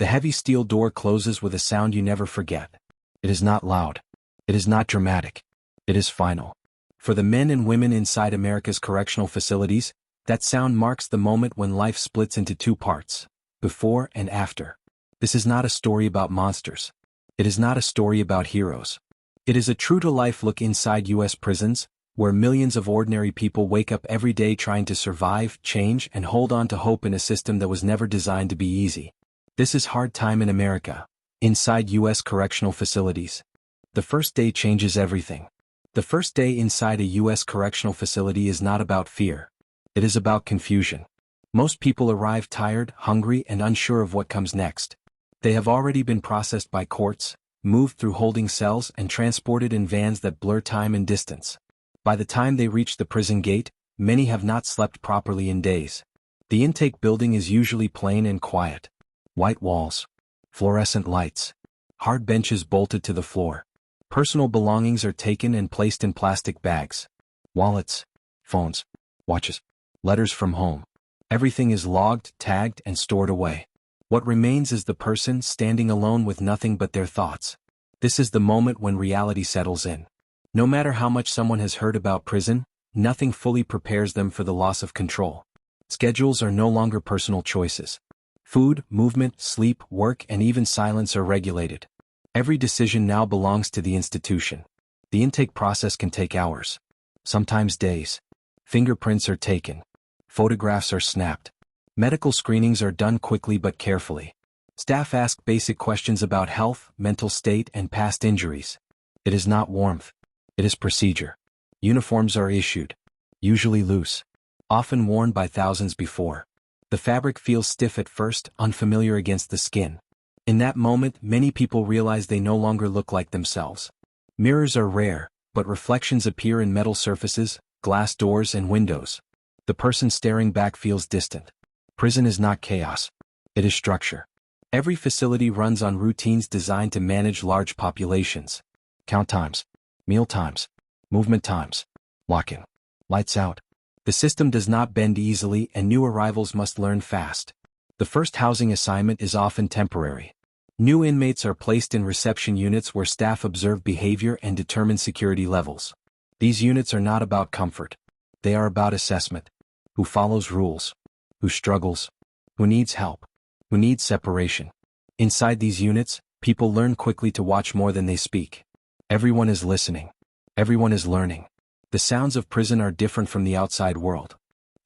The heavy steel door closes with a sound you never forget. It is not loud. It is not dramatic. It is final. For the men and women inside America's correctional facilities, that sound marks the moment when life splits into two parts, before and after. This is not a story about monsters. It is not a story about heroes. It is a true-to-life look inside U.S. prisons, where millions of ordinary people wake up every day trying to survive, change, and hold on to hope in a system that was never designed to be easy. This is hard time in America, inside U.S. correctional facilities. The first day changes everything. The first day inside a U.S. correctional facility is not about fear. It is about confusion. Most people arrive tired, hungry, and unsure of what comes next. They have already been processed by courts, moved through holding cells, and transported in vans that blur time and distance. By the time they reach the prison gate, many have not slept properly in days. The intake building is usually plain and quiet. White walls, fluorescent lights, hard benches bolted to the floor. Personal belongings are taken and placed in plastic bags. Wallets, phones, watches, letters from home. Everything is logged, tagged, and stored away. What remains is the person standing alone with nothing but their thoughts. This is the moment when reality settles in. No matter how much someone has heard about prison, nothing fully prepares them for the loss of control. Schedules are no longer personal choices. Food, movement, sleep, work, and even silence are regulated. Every decision now belongs to the institution. The intake process can take hours, sometimes days. Fingerprints are taken. Photographs are snapped. Medical screenings are done quickly but carefully. Staff ask basic questions about health, mental state, and past injuries. It is not warmth. It is procedure. Uniforms are issued, usually loose, often worn by thousands before. The fabric feels stiff at first, unfamiliar against the skin. In that moment, many people realize they no longer look like themselves. Mirrors are rare, but reflections appear in metal surfaces, glass doors, and windows. The person staring back feels distant. Prison is not chaos. It is structure. Every facility runs on routines designed to manage large populations. Count times, meal times, movement times, lock-in, lights out. The system does not bend easily, and new arrivals must learn fast. The first housing assignment is often temporary. New inmates are placed in reception units where staff observe behavior and determine security levels. These units are not about comfort. They are about assessment. Who follows rules? Who struggles? Who needs help? Who needs separation? Inside these units, people learn quickly to watch more than they speak. Everyone is listening. Everyone is learning. The sounds of prison are different from the outside world.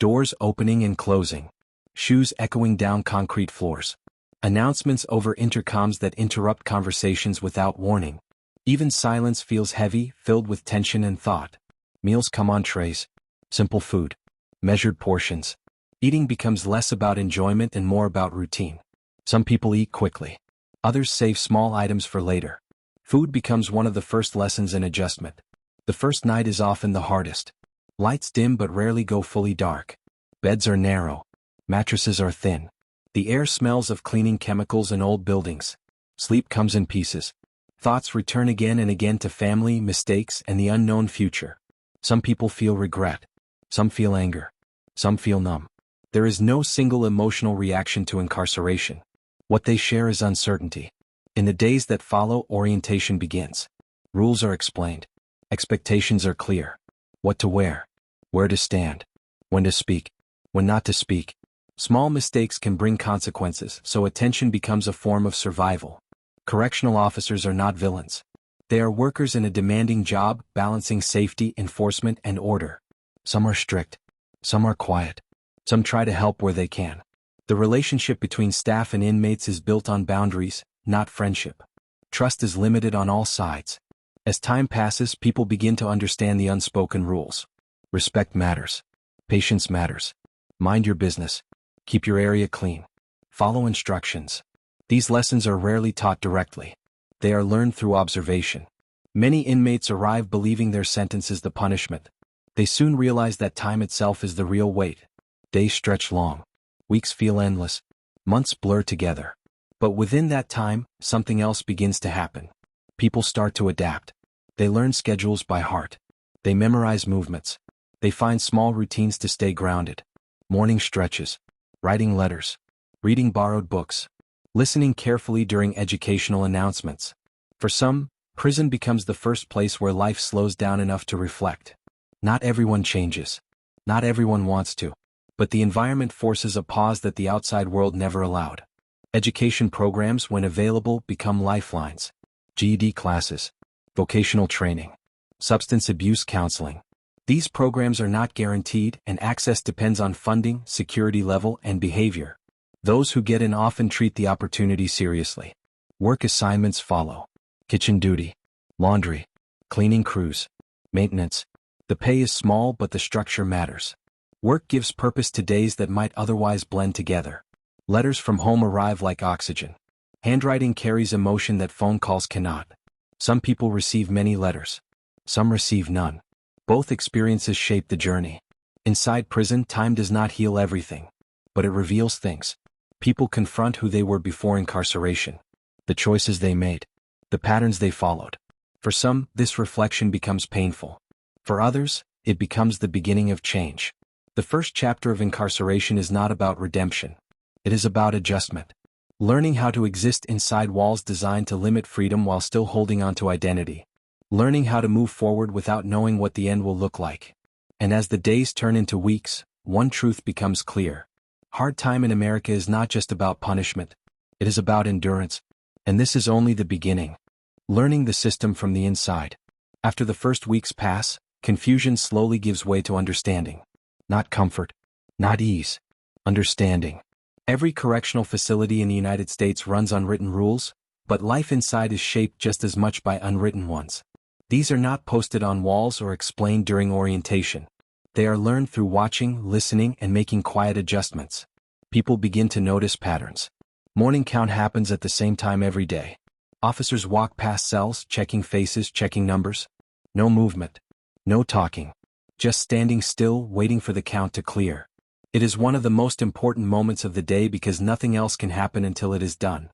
Doors opening and closing. Shoes echoing down concrete floors. Announcements over intercoms that interrupt conversations without warning. Even silence feels heavy, filled with tension and thought. Meals come on trays. Simple food. Measured portions. Eating becomes less about enjoyment and more about routine. Some people eat quickly. Others save small items for later. Food becomes one of the first lessons in adjustment. The first night is often the hardest. Lights dim but rarely go fully dark. Beds are narrow. Mattresses are thin. The air smells of cleaning chemicals and old buildings. Sleep comes in pieces. Thoughts return again and again to family, mistakes, and the unknown future. Some people feel regret. Some feel anger. Some feel numb. There is no single emotional reaction to incarceration. What they share is uncertainty. In the days that follow, orientation begins. Rules are explained. Expectations are clear. What to wear. Where to stand. When to speak. When not to speak. Small mistakes can bring consequences, so attention becomes a form of survival. Correctional officers are not villains. They are workers in a demanding job, balancing safety, enforcement, and order. Some are strict. Some are quiet. Some try to help where they can. The relationship between staff and inmates is built on boundaries, not friendship. Trust is limited on all sides. As time passes, people begin to understand the unspoken rules. Respect matters. Patience matters. Mind your business. Keep your area clean. Follow instructions. These lessons are rarely taught directly. They are learned through observation. Many inmates arrive believing their sentence is the punishment. They soon realize that time itself is the real weight. Days stretch long. Weeks feel endless. Months blur together. But within that time, something else begins to happen. People start to adapt. They learn schedules by heart. They memorize movements. They find small routines to stay grounded. Morning stretches. Writing letters. Reading borrowed books. listening carefully during educational announcements. For some, prison becomes the first place where life slows down enough to reflect. Not everyone changes. Not everyone wants to. But the environment forces a pause that the outside world never allowed. Education programs, when available, become lifelines. GED classes, vocational training, substance abuse counseling. These programs are not guaranteed, and access depends on funding, security level, and behavior. Those who get in often treat the opportunity seriously. Work assignments follow. Kitchen duty, laundry, cleaning crews, maintenance. The pay is small, but the structure matters. Work gives purpose to days that might otherwise blend together. Letters from home arrive like oxygen. Handwriting carries emotion that phone calls cannot. Some people receive many letters. Some receive none. Both experiences shape the journey. Inside prison, time does not heal everything. But it reveals things. People confront who they were before incarceration. The choices they made. The patterns they followed. For some, this reflection becomes painful. For others, it becomes the beginning of change. The first chapter of incarceration is not about redemption. It is about adjustment. Learning how to exist inside walls designed to limit freedom while still holding on to identity. Learning how to move forward without knowing what the end will look like. And as the days turn into weeks, one truth becomes clear. Hard time in America is not just about punishment. It is about endurance. And this is only the beginning. Learning the system from the inside. After the first weeks pass, confusion slowly gives way to understanding. Not comfort. Not ease. Understanding. Every correctional facility in the United States runs on written rules, but life inside is shaped just as much by unwritten ones. These are not posted on walls or explained during orientation. They are learned through watching, listening, and making quiet adjustments. People begin to notice patterns. Morning count happens at the same time every day. Officers walk past cells, checking faces, checking numbers. No movement. No talking. Just standing still, waiting for the count to clear. It is one of the most important moments of the day because nothing else can happen until it is done.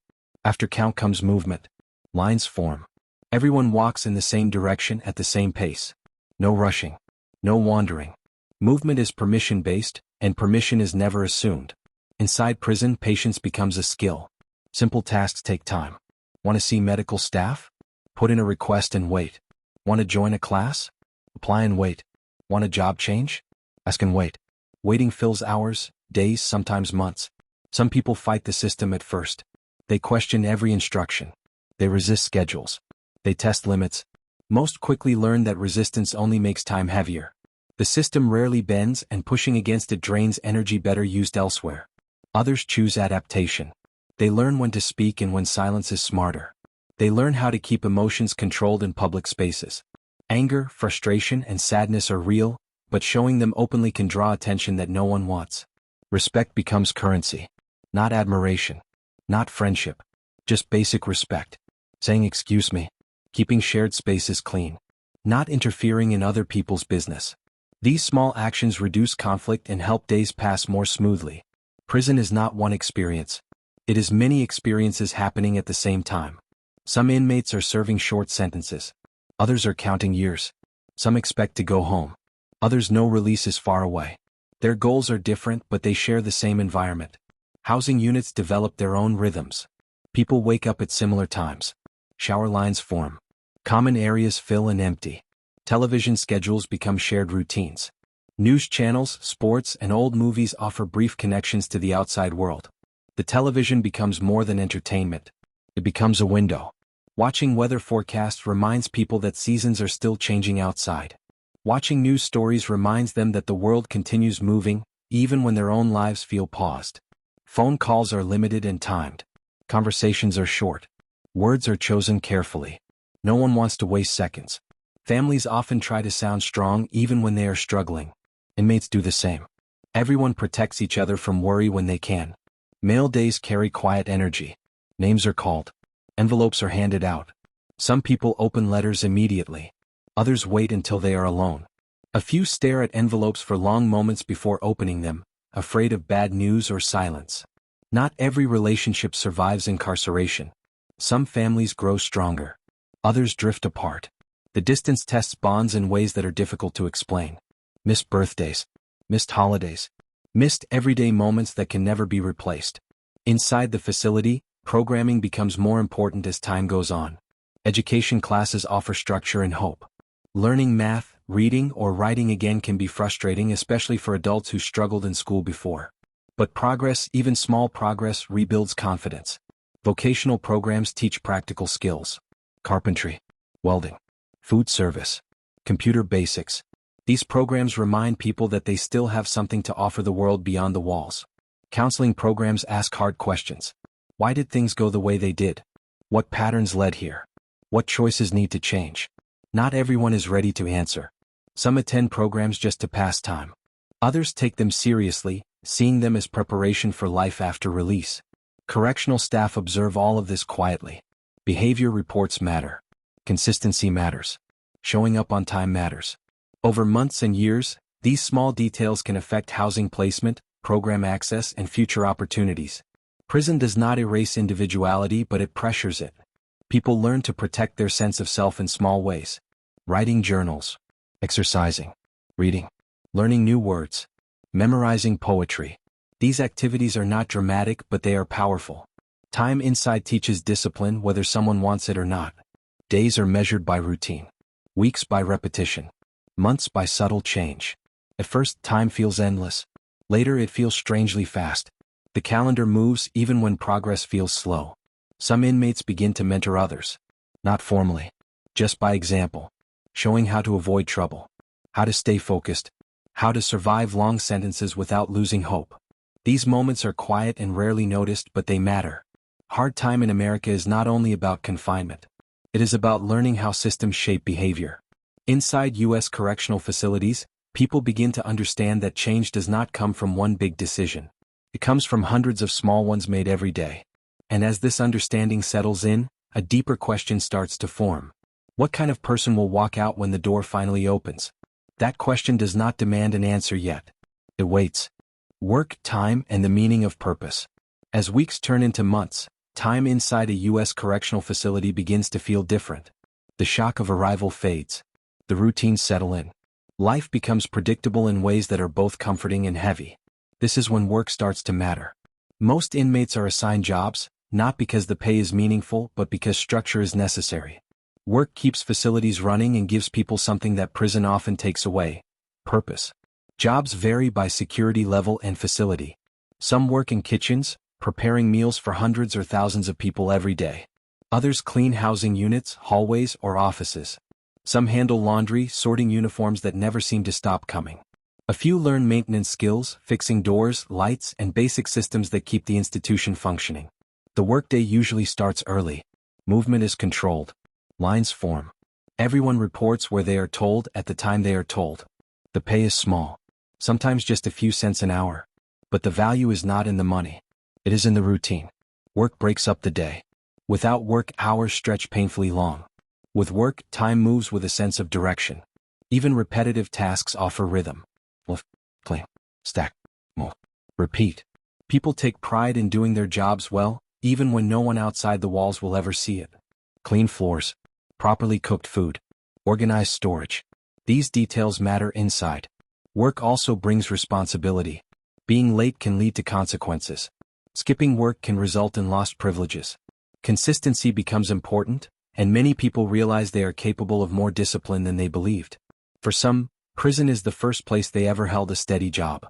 After count comes movement. Lines form. Everyone walks in the same direction at the same pace. No rushing. No wandering. Movement is permission-based, and permission is never assumed. Inside prison, patience becomes a skill. Simple tasks take time. Want to see medical staff? Put in a request and wait. Want to join a class? Apply and wait. Want a job change? Ask and wait. Waiting fills hours, days, sometimes months. Some people fight the system at first. They question every instruction. They resist schedules. They test limits. Most quickly learn that resistance only makes time heavier. The system rarely bends, and pushing against it drains energy better used elsewhere. Others choose adaptation. They learn when to speak and when silence is smarter. They learn how to keep emotions controlled in public spaces. Anger, frustration, and sadness are real, but showing them openly can draw attention that no one wants. Respect becomes currency. Not admiration. Not friendship. Just basic respect. Saying excuse me. Keeping shared spaces clean. Not interfering in other people's business. These small actions reduce conflict and help days pass more smoothly. Prison is not one experience. It is many experiences happening at the same time. Some inmates are serving short sentences. Others are counting years. Some expect to go home. Others know release is far away. Their goals are different, but they share the same environment. Housing units develop their own rhythms. People wake up at similar times. Shower lines form. Common areas fill and empty. Television schedules become shared routines. News channels, sports, and old movies offer brief connections to the outside world. The television becomes more than entertainment. It becomes a window. Watching weather forecasts reminds people that seasons are still changing outside. Watching news stories reminds them that the world continues moving, even when their own lives feel paused. Phone calls are limited and timed. Conversations are short. Words are chosen carefully. No one wants to waste seconds. Families often try to sound strong even when they are struggling. Inmates do the same. Everyone protects each other from worry when they can. Mail days carry quiet energy. Names are called. Envelopes are handed out. Some people open letters immediately. Others wait until they are alone. A few stare at envelopes for long moments before opening them, afraid of bad news or silence. Not every relationship survives incarceration. Some families grow stronger. Others drift apart. The distance tests bonds in ways that are difficult to explain. Missed birthdays. Missed holidays. Missed everyday moments that can never be replaced. Inside the facility, Programming becomes more important as time goes on. Education classes offer structure and hope. Learning math, reading, or writing again can be frustrating, especially for adults who struggled in school before. But progress, even small progress, rebuilds confidence. Vocational programs teach practical skills. Carpentry, welding, food service, computer basics. These programs remind people that they still have something to offer the world beyond the walls. Counseling programs ask hard questions. Why did things go the way they did? What patterns led here? What choices need to change? Not everyone is ready to answer. Some attend programs just to pass time. Others take them seriously, seeing them as preparation for life after release. Correctional staff observe all of this quietly. Behavior reports matter. Consistency matters. Showing up on time matters. Over months and years, these small details can affect housing placement, program access, and future opportunities. Prison does not erase individuality, but it pressures it. People learn to protect their sense of self in small ways. Writing journals, exercising, reading, learning new words, memorizing poetry. These activities are not dramatic, but they are powerful. Time inside teaches discipline whether someone wants it or not. Days are measured by routine. Weeks by repetition. Months by subtle change. At first, time feels endless. Later, it feels strangely fast. The calendar moves even when progress feels slow. Some inmates begin to mentor others. Not formally. Just by example. Showing how to avoid trouble. How to stay focused. How to survive long sentences without losing hope. These moments are quiet and rarely noticed, but they matter. Hard time in America is not only about confinement. It is about learning how systems shape behavior. Inside U.S. correctional facilities, people begin to understand that change does not come from one big decision. It comes from hundreds of small ones made every day. And as this understanding settles in, a deeper question starts to form. What kind of person will walk out when the door finally opens? That question does not demand an answer yet. It waits. Work, time, and the meaning of purpose. As weeks turn into months, time inside a U.S. correctional facility begins to feel different. The shock of arrival fades. The routines settle in. Life becomes predictable in ways that are both comforting and heavy. This is when work starts to matter. Most inmates are assigned jobs, not because the pay is meaningful, but because structure is necessary. Work keeps facilities running and gives people something that prison often takes away: purpose. Jobs vary by security level and facility. Some work in kitchens, preparing meals for hundreds or thousands of people every day. Others clean housing units, hallways, or offices. Some handle laundry, sorting uniforms that never seem to stop coming. A few learn maintenance skills, fixing doors, lights, and basic systems that keep the institution functioning. The workday usually starts early. Movement is controlled. Lines form. Everyone reports where they are told at the time they are told. The pay is small. Sometimes just a few cents an hour. But the value is not in the money. It is in the routine. Work breaks up the day. Without work, hours stretch painfully long. With work, time moves with a sense of direction. Even repetitive tasks offer rhythm. Lift, clean, stack, move, repeat. People take pride in doing their jobs well, even when no one outside the walls will ever see it. Clean floors, properly cooked food, organized storage. These details matter inside. Work also brings responsibility. Being late can lead to consequences. Skipping work can result in lost privileges. Consistency becomes important, and many people realize they are capable of more discipline than they believed. For some, prison is the first place they ever held a steady job.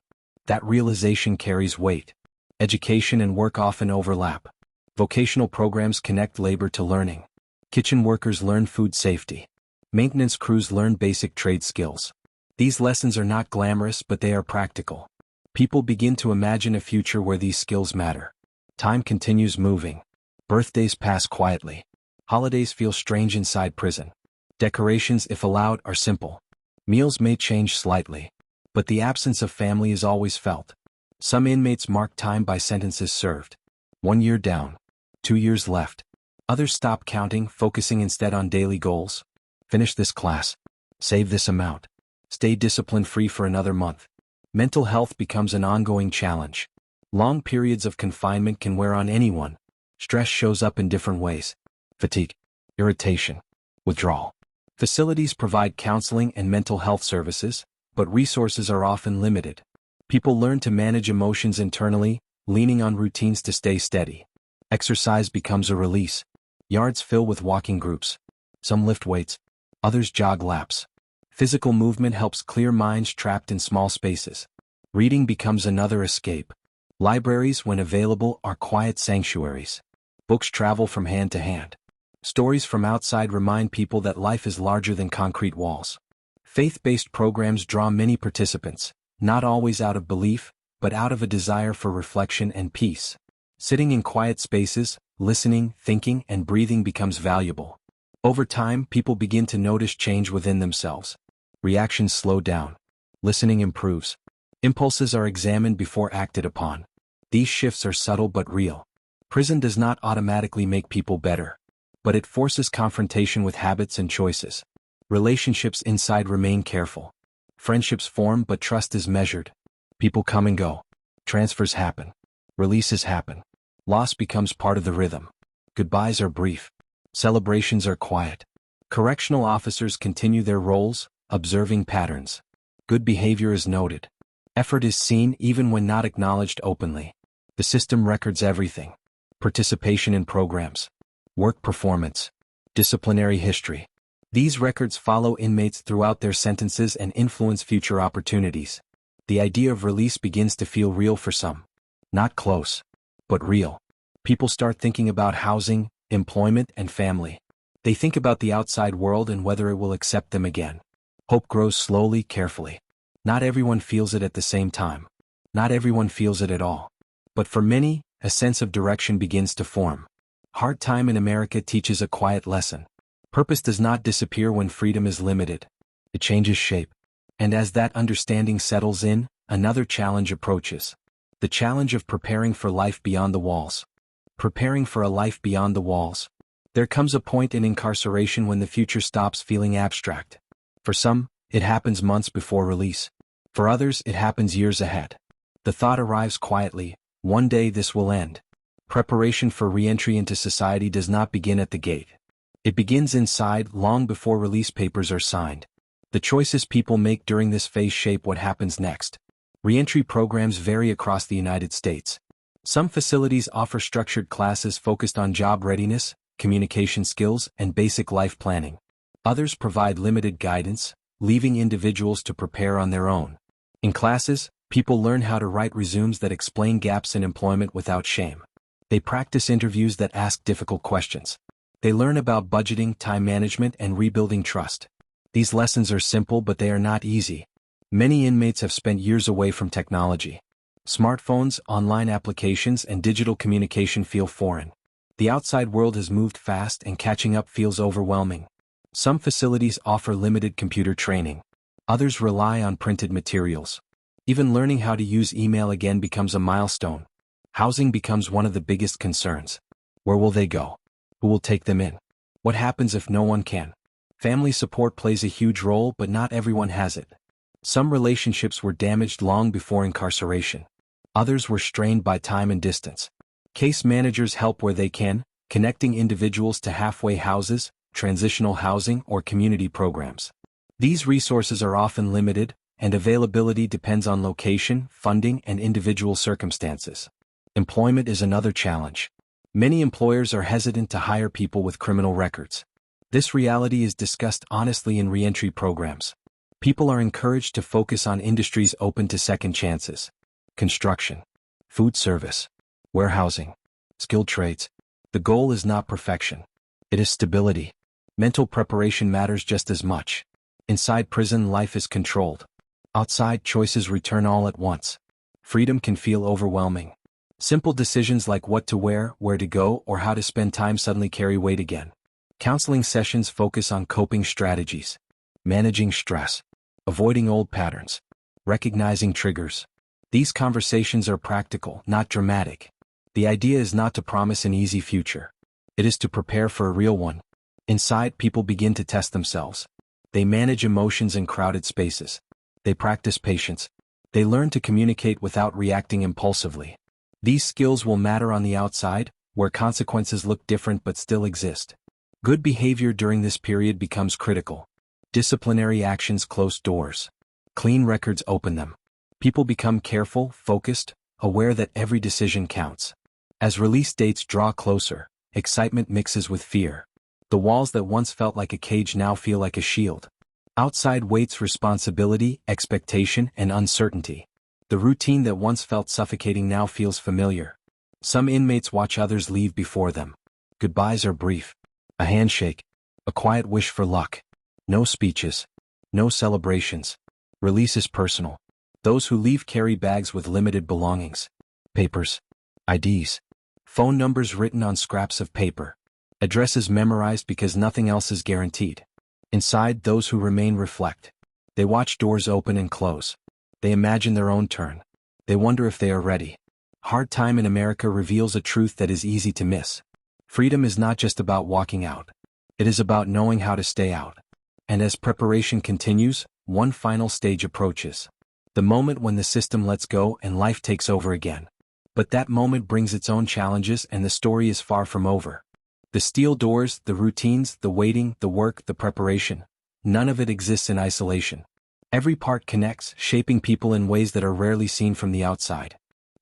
That realization carries weight. Education and work often overlap. Vocational programs connect labor to learning. Kitchen workers learn food safety. Maintenance crews learn basic trade skills. These lessons are not glamorous, but they are practical. People begin to imagine a future where these skills matter. Time continues moving. Birthdays pass quietly. Holidays feel strange inside prison. Decorations, if allowed, are simple. Meals may change slightly, but the absence of family is always felt. Some inmates mark time by sentences served. 1 year down. 2 years left. Others stop counting, focusing instead on daily goals. Finish this class. Save this amount. Stay discipline-free for another month. Mental health becomes an ongoing challenge. Long periods of confinement can wear on anyone. Stress shows up in different ways. Fatigue, irritation, withdrawal. Facilities provide counseling and mental health services, but resources are often limited. People learn to manage emotions internally, leaning on routines to stay steady. Exercise becomes a release. Yards fill with walking groups. Some lift weights, others jog laps. Physical movement helps clear minds trapped in small spaces. Reading becomes another escape. Libraries, when available, are quiet sanctuaries. Books travel from hand to hand. Stories from outside remind people that life is larger than concrete walls. Faith-based programs draw many participants, not always out of belief, but out of a desire for reflection and peace. Sitting in quiet spaces, listening, thinking, and breathing becomes valuable. Over time, people begin to notice change within themselves. Reactions slow down. Listening improves. Impulses are examined before acted upon. These shifts are subtle but real. Prison does not automatically make people better, but it forces confrontation with habits and choices. Relationships inside remain careful. Friendships form but trust is measured. People come and go. Transfers happen. Releases happen. Loss becomes part of the rhythm. Goodbyes are brief. Celebrations are quiet. Correctional officers continue their roles, observing patterns. Good behavior is noted. Effort is seen even when not acknowledged openly. The system records everything. Participation in programs. Work performance. Disciplinary history. These records follow inmates throughout their sentences and influence future opportunities. The idea of release begins to feel real for some. Not close, but real. People start thinking about housing, employment, and family. They think about the outside world and whether it will accept them again. Hope grows slowly, carefully. Not everyone feels it at the same time. Not everyone feels it at all. But for many, a sense of direction begins to form. Hard time in America teaches a quiet lesson. Purpose does not disappear when freedom is limited. It changes shape. And as that understanding settles in, another challenge approaches. The challenge of preparing for life beyond the walls. Preparing for a life beyond the walls. There comes a point in incarceration when the future stops feeling abstract. For some, it happens months before release. For others, it happens years ahead. The thought arrives quietly, one day this will end. Preparation for reentry into society does not begin at the gate. It begins inside long before release papers are signed. The choices people make during this phase shape what happens next. Reentry programs vary across the United States. Some facilities offer structured classes focused on job readiness, communication skills, and basic life planning. Others provide limited guidance, leaving individuals to prepare on their own. In classes, people learn how to write resumes that explain gaps in employment without shame. They practice interviews that ask difficult questions. They learn about budgeting, time management, and rebuilding trust. These lessons are simple, but they are not easy. Many inmates have spent years away from technology. Smartphones, online applications, and digital communication feel foreign. The outside world has moved fast and catching up feels overwhelming. Some facilities offer limited computer training. Others rely on printed materials. Even learning how to use email again becomes a milestone. Housing becomes one of the biggest concerns. Where will they go? Who will take them in? What happens if no one can? Family support plays a huge role, but not everyone has it. Some relationships were damaged long before incarceration. Others were strained by time and distance. Case managers help where they can, connecting individuals to halfway houses, transitional housing, or community programs. These resources are often limited, and availability depends on location, funding, and individual circumstances. Employment is another challenge. Many employers are hesitant to hire people with criminal records. This reality is discussed honestly in reentry programs. People are encouraged to focus on industries open to second chances. Construction, food service, warehousing, skilled trades. The goal is not perfection. It is stability. Mental preparation matters just as much. Inside prison, life is controlled. Outside, choices return all at once. Freedom can feel overwhelming. Simple decisions like what to wear, where to go, or how to spend time suddenly carry weight again. Counseling sessions focus on coping strategies, managing stress, avoiding old patterns, recognizing triggers. These conversations are practical, not dramatic. The idea is not to promise an easy future. It is to prepare for a real one. Inside, people begin to test themselves. They manage emotions in crowded spaces. They practice patience. They learn to communicate without reacting impulsively. These skills will matter on the outside, where consequences look different but still exist. Good behavior during this period becomes critical. Disciplinary actions close doors. Clean records open them. People become careful, focused, aware that every decision counts. As release dates draw closer, excitement mixes with fear. The walls that once felt like a cage now feel like a shield. Outside waits responsibility, expectation, and uncertainty. The routine that once felt suffocating now feels familiar. Some inmates watch others leave before them. Goodbyes are brief. A handshake. A quiet wish for luck. No speeches. No celebrations. Release is personal. Those who leave carry bags with limited belongings. Papers. IDs. Phone numbers written on scraps of paper. Addresses memorized because nothing else is guaranteed. Inside, those who remain reflect. They watch doors open and close. They imagine their own turn. They wonder if they are ready. Hard Time in America reveals a truth that is easy to miss. Freedom is not just about walking out. It is about knowing how to stay out. And as preparation continues, one final stage approaches. The moment when the system lets go and life takes over again. But that moment brings its own challenges, and the story is far from over. The steel doors, the routines, the waiting, the work, the preparation. None of it exists in isolation. Every part connects, shaping people in ways that are rarely seen from the outside.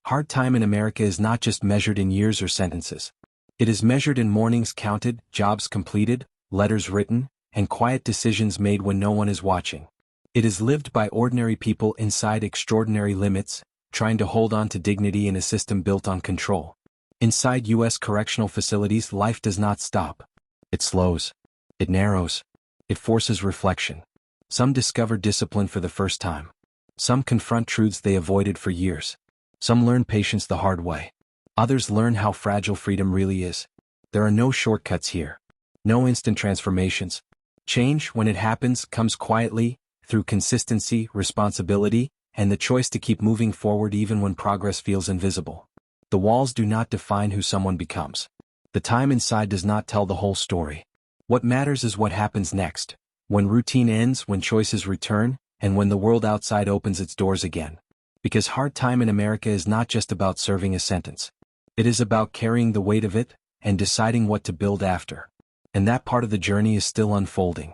Hard Time in America is not just measured in years or sentences. It is measured in mornings counted, jobs completed, letters written, and quiet decisions made when no one is watching. It is lived by ordinary people inside extraordinary limits, trying to hold on to dignity in a system built on control. Inside U.S. correctional facilities, life does not stop. It slows. It narrows. It forces reflection. Some discover discipline for the first time. Some confront truths they avoided for years. Some learn patience the hard way. Others learn how fragile freedom really is. There are no shortcuts here. No instant transformations. Change, when it happens, comes quietly, through consistency, responsibility, and the choice to keep moving forward even when progress feels invisible. The walls do not define who someone becomes. The time inside does not tell the whole story. What matters is what happens next, when routine ends, when choices return, and when the world outside opens its doors again. Because Hard Time in America is not just about serving a sentence. It is about carrying the weight of it, and deciding what to build after. And that part of the journey is still unfolding.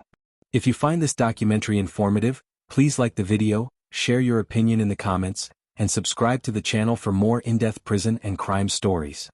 If you find this documentary informative, please like the video, share your opinion in the comments, and subscribe to the channel for more in-depth prison and crime stories.